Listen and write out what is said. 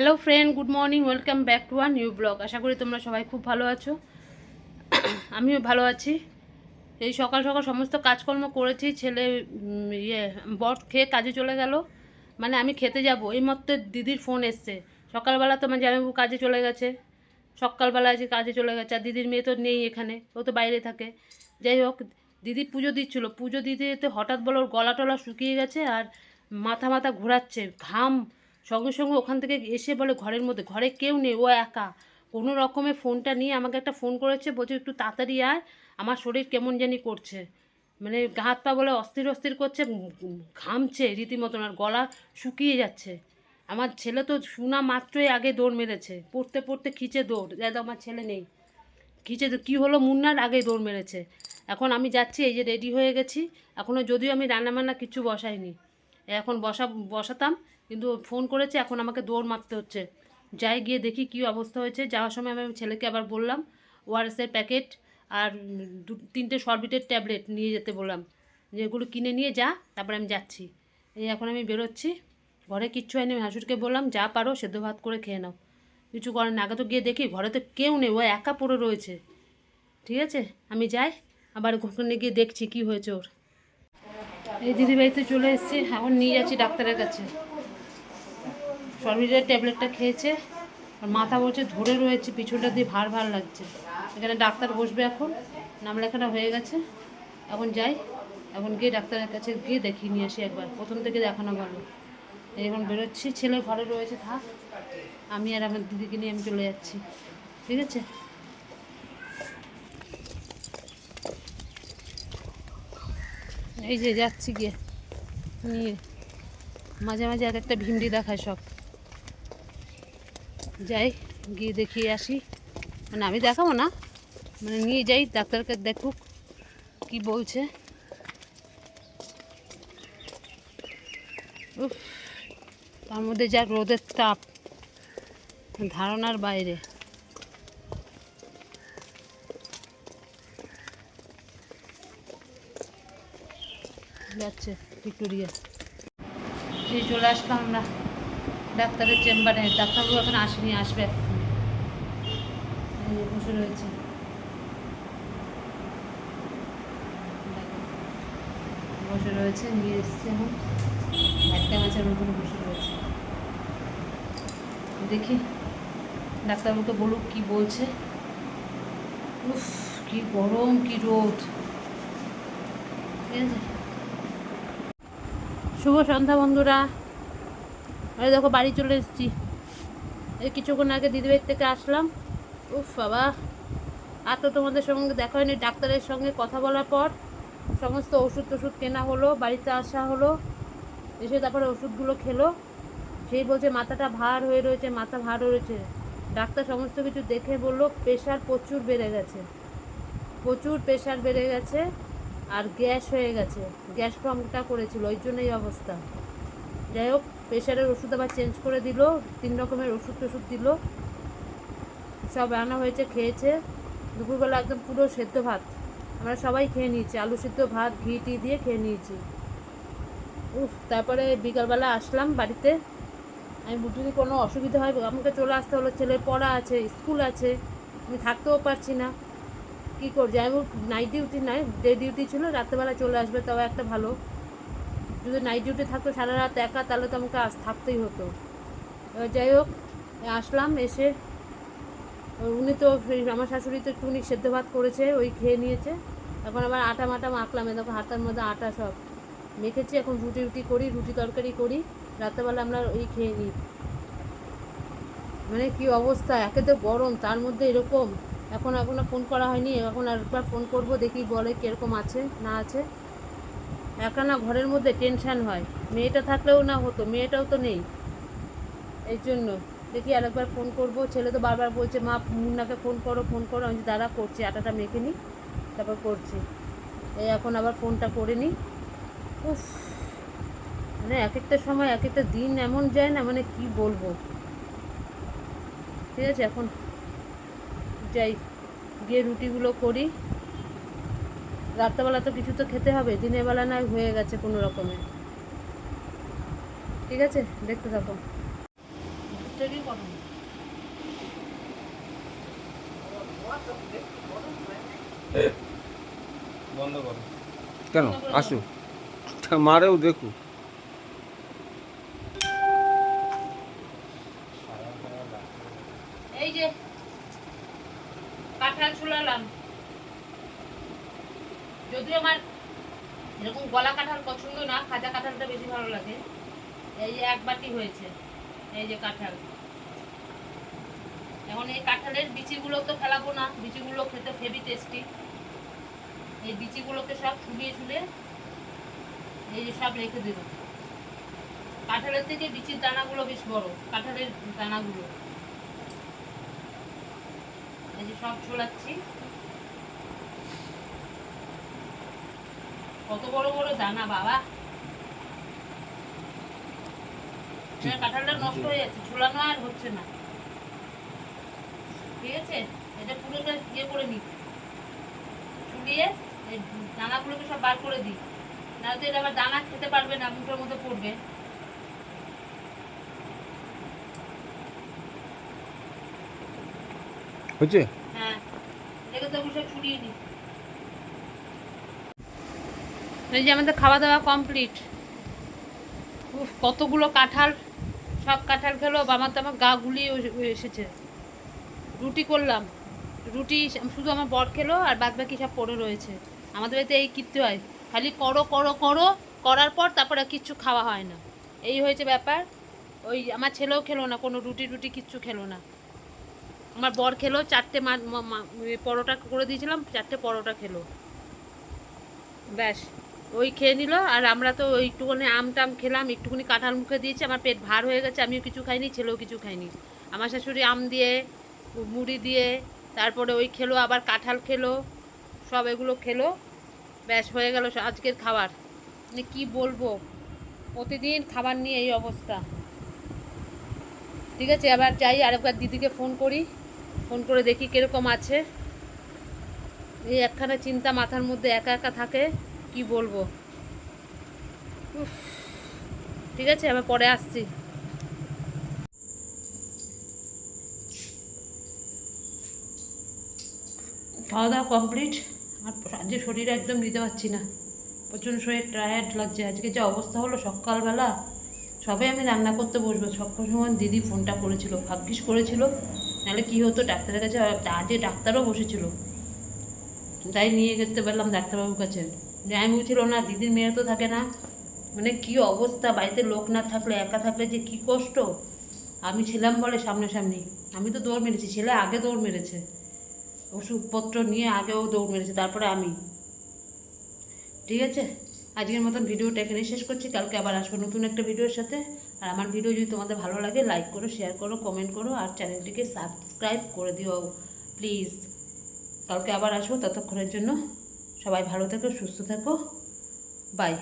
Hello friend, good morning, welcome back to our new blog. আশা করি তোমরা সবাই খুব ভালো আছো। আমিও ভালো আছি। এই সকাল সকাল সমস্ত কাজকর্ম করেছি। ছেলে বর খেয়ে কাজে চলে গেল। মানে আমি খেতে যাব এই মাত্র দিদির ফোন এসছে। সকালবেলা তো মানে জামাইবাবু কাজে চলে গেছে, সকালবেলা আজকে কাজে চলে গেছে। আর দিদির মেয়ে তো নেই এখানে, ও তো বাইরে থাকে। যাই হোক, দিদি পুজো দিচ্ছিলো, পুজো দিতে দিতে হঠাৎ বলে ওর গলা টলা শুকিয়ে গেছে আর মাথা মাথা ঘোরাচ্ছে, ঘাম। সঙ্গে সঙ্গে ওখান থেকে এসে বলে ঘরের মধ্যে, ঘরে কেউ নেই, ও একা। কোনো রকমে ফোনটা নিয়ে আমাকে একটা ফোন করেছে, বলছে একটু তাড়াতাড়ি আয়, আমার শরীর কেমন জানি করছে। মানে হাত পা বলে অস্থির অস্থির করছে, ঘামছে রীতিমতন, আর গলা শুকিয়ে যাচ্ছে। আমার ছেলে তো শোনা মাত্রই আগে দৌড় মেরেছে, পড়তে পড়তে খিচে দৌড়, দাদা আমার ছেলে নেই, খিচে কী হলো মুন্নার আগেই দৌড় মেরেছে। এখন আমি যাচ্ছি, এই যে রেডি হয়ে গেছি। এখনও যদিও আমি রান্নাবান্না কিছু বসাইনি, এখন বসাতাম, কিন্তু ফোন করেছে, এখন আমাকে দৌড় মারতে হচ্ছে। যাই গিয়ে দেখি কী অবস্থা হয়েছে। যাওয়ার সময় আমি ছেলেকে আবার বললাম ওআরএসের প্যাকেট আর 2-3টে সরবিটের ট্যাবলেট নিয়ে যেতে বললাম, যে এগুলো কিনে নিয়ে যা, তারপরে আমি যাচ্ছি। এই এখন আমি বেরোচ্ছি, ঘরে কিচ্ছু হয়নি। আমি হাসুরকে বললাম যা পারো সেদ্ধ ভাত করে খেয়ে নাও, কিছু করার না। আগে তো গিয়ে দেখি ঘরে তো কেউ নেই, ও একা পড়ে রয়েছে। ঠিক আছে, আমি যাই, আবার ওখানে গিয়ে দেখছি কি হয়েছে ওর। এই দিদিবাড়িতে চলে এসেছি, এখন নিয়ে যাচ্ছি ডাক্তারের কাছে। সরবিটের ট্যাবলেটটা খেয়েছে, আর মাথা বলছে ধরে রয়েছে, পিছনটা দিয়ে ভার ভার লাগছে। এখানে ডাক্তার বসবে, এখন নাম লেখাটা হয়ে গেছে। এখন যাই, এখন গিয়ে ডাক্তারের কাছে গিয়ে দেখিয়ে নিয়ে আসি একবার, প্রথম থেকে দেখানো ভালো। এখন বেরোচ্ছি, ছেলে ঘরে রয়েছে, থাক, আমি আর আমার দিদিকে নিয়ে আমি চলে যাচ্ছি। ঠিক আছে, এই যে যাচ্ছি গিয়ে নিয়ে, মাঝে মাঝে এক একটা ভিমড়ি দেখায় সব। যাই গিয়ে দেখিয়ে আসি, মানে আমি দেখাবো না, মানে নিয়ে যাই, ডাক্তারকে দেখুক কি বলছে। উফ, তার মধ্যে যা রোদের তাপ, ধারণার বাইরে। যাচ্ছে ভিক্টোরিয়া। এই চলে আসলাম আমরা ডাক্তারের চেম্বারে। ডাক্তারবাবু এখন আসেনি, আসবে, বসে রয়েছে। বসে রয়েছে, নিয়ে এসছে, এখন একটা মাছের মতন বসে রয়েছে। দেখি ডাক্তারবাবুকে বলুক কি বলছে। উফ, কি গরম, কি রোদ। ঠিক আছে, শুভ সন্ধ্যা বন্ধুরা। আরে দেখো বাড়ি চলে এসেছি, এই কিছুক্ষণ আগে দিদিবাড়ির থেকে আসলাম। উফ বাবা, আর তো তোমাদের সঙ্গে দেখা হয়নি। ডাক্তারের সঙ্গে কথা বলার পর সমস্ত ওষুধ টষুধ কেনা হলো, বাড়িতে আসা হলো, এসে তারপরে ওষুধগুলো খেলো। সেই বলছে মাথাটা ভার হয়ে রয়েছে, মাথা ভার রয়েছে। ডাক্তার সমস্ত কিছু দেখে বললো প্রেশার প্রচুর বেড়ে গেছে, প্রচুর প্রেশার বেড়ে গেছে, আর গ্যাস হয়ে গেছে, গ্যাস ফর্মটা করেছিল, ওই জন্য এই অবস্থা। যাই হোক, প্রেশারের ওষুধ আবার চেঞ্জ করে দিল, 3 রকমের ওষুধ টষুধ দিল, সব রান্না হয়েছে, খেয়েছে। দুপুরবেলা একদম পুরো সেদ্ধ ভাত আমরা সবাই খেয়ে নিয়েছি, আলু সিদ্ধ ভাত ঘি টি দিয়ে খেয়ে নিয়েছি। উফ, তারপরে বিকালবেলা আসলাম বাড়িতে। আমি যদি কোনো অসুবিধা হয় আমাকে চলে আসতে হলো, ছেলের পড়া আছে, স্কুল আছে, আমি থাকতেও পারছি না, কী করছি। আমি নাইট ডিউটি নাই, ডে ডিউটি ছিল, রাত্রেবেলা চলে আসবে, তাও একটা ভালো। যদি নাইট ডিউটি থাকতো সারা রাত একা, তাহলে তো আমাকে থাকতেই হতো। এবার যাই হোক, আসলাম, এসে উনি তো আমার শাশুড়ি তো একটুখানি সেদ্ধ ভাত করেছে, ওই খেয়ে নিয়েছে। এখন আবার আটা মাটা মাখলাম, দেখো হাতার মধ্যে আটা সব মেখেছি। এখন রুটি করি, রুটি তরকারি করি, রাত্রেবেলা আমরা ওই খেয়ে নিই। মানে কি অবস্থা, একে তো গরম, তার মধ্যে এরকম। এখনও ফোন করা হয়নি, এখন আরেকবার ফোন করব, দেখি বলে কীরকম আছে না আছে। একা না ঘরের মধ্যে টেনশান হয়, মেয়েটা থাকলেও না হতো, মেয়েটাও তো নেই, এই জন্য। দেখি আরেকবার ফোন করব। ছেলে তো বারবার বলছে মা মুন্নাকে ফোন করো ফোন করো, আমি দাঁড়া করছি, আটাটা মেখে নিই, তারপর করছি। এই এখন আবার ফোনটা করে নিই। উফ, মানে এক একটা সময় এক একটা দিন এমন যায় না, মানে কি বলবো। ঠিক আছে, এখন যাই গিয়ে রুটিগুলো করি। রাত্রেবেলা তো কিছু তো খেতে হবে, দিনের বেলা না হয়ে গেছে কোনো রকমে। ঠিক আছে, দেখতে থাকো। থেকেই গরম। বন্ধ করো। কেন আসো, মারেও দেখো। এই যে কাঁঠাল ছুলালাম, যদিও আমার এরকম গলা কাঁঠাল পছন্দ না, খাজা কাঁঠালটা বেশি ভালো লাগে। এই যে এক বাটি হয়েছে, এই যে কাঁঠাল। এখন এই কাঁঠালের বিচিগুলো তো ফেলাবো না, বিচিগুলো খেতে হেভি টেস্টি। এই বিচিগুলোকে সব ছুলিয়ে ছুলে এই যে সব রেখে দেবো। কাঁঠালের থেকে বিচির দানাগুলো বেশ বড়, কাঁঠালের দানাগুলো এই যে সব ছোলাচ্ছি। কত বড় বড় দানা বাবা! কাঁঠালটা নষ্ট হয়ে যাচ্ছে, ছোলানো আর হচ্ছে না। ঠিক আছে, এটা পুরোটা ইয়ে করে নিই, ছুলিয়ে এই দানাগুলোকে সব বার করে দিই, না তো এটা আবার দানা খেতে পারবে না, মুখের মধ্যে পড়বে। হচ্ছে? হ্যাঁ, এটাকে তো সব ছুলিয়ে নিই। এই যে আমাদের খাওয়া দাওয়া কমপ্লিট। কতগুলো কাঁঠাল, সব কাঁঠাল খেলো, আমার তো আমার গা গুলিয়ে এসেছে। রুটি করলাম, রুটি শুধু আমার বর খেলো, আর বাদ বাকি সব পড়ে রয়েছে। আমাদের বাড়িতে এই কীর্তি হয়, খালি করো করো করো, করার পর তারপরে কিচ্ছু খাওয়া হয় না। এই হয়েছে ব্যাপার। ওই আমার ছেলেও খেলো না, কোনো রুটি রুটি কিচ্ছু খেলো না। আমার বর খেলো, 4টে পরোটা করে দিয়েছিলাম, 4টে পরোটা খেলো, ব্যাস ওই খেয়ে নিল। আর আমরা তো ওই একটুখানি আম টাম খেলাম, একটুখানি কাঁঠাল মুখে দিয়েছি, আমার পেট ভার হয়ে গেছে, আমিও কিছু খাইনি, ছেলেও কিছু খাইনি। আমার শাশুড়ি আম দিয়ে মুড়ি দিয়ে তারপরে ওই খেলো, আবার কাঁঠাল খেলো, সব এগুলো খেলো, ব্যাস হয়ে গেল আজকের খাবার। মানে কী বলবো, প্রতিদিন খাবার নিয়ে এই অবস্থা। ঠিক আছে, আবার যাই আরেকবার দিদিকে ফোন করি, ফোন করে দেখি কীরকম আছে। এই একখানা চিন্তা মাথার মধ্যে একা একা থাকে, কি বলবো। ঠিক আছে, আবার পরে আসছি। খাওয়া দাওয়া কমপ্লিট। আর আজকে শরীরে একদম নিতে পারছি না, প্রচণ্ড শরীর টায়ার্ড লাগছে। আজকে যে অবস্থা হলো সকালবেলা, সবে আমি রান্না করতে বসবো, সময় দিদি ফোনটা করেছিল, ভাগ্যিস করেছিল, নাহলে কী হতো, ডাক্তারের কাছে আজকে ডাক্তারও বসেছিল, তাই নিয়ে যেতে পারলাম ডাক্তারবাবুর কাছে। আমি ছিল না, দিদির মেয়ে তো থাকে না, মানে কি অবস্থা, বাড়িতে লোক না থাকলে, একা থাকলে যে কি কষ্ট। আমি ছিলাম বলে সামনাসামনি, আমি তো দৌড় মেরেছি, ছেলে আগে দৌড় মেরেছে, ওষুধপত্র নিয়ে আগেও দৌড় মেরেছে, তারপরে আমি। ঠিক আছে, আজকের মতন ভিডিওটা এখানে শেষ করছি, কালকে আবার আসবো নতুন একটা ভিডিওর সাথে। আর আমার ভিডিও যদি তোমাদের ভালো লাগে, লাইক করো, শেয়ার করো, কমেন্ট করো, আর চ্যানেলটিকে সাবস্ক্রাইব করে দিও প্লিজ। কালকে আবার আসবো, ততক্ষণের জন্য সবাই ভালো থেকো, সুস্থ থেকো, বাই।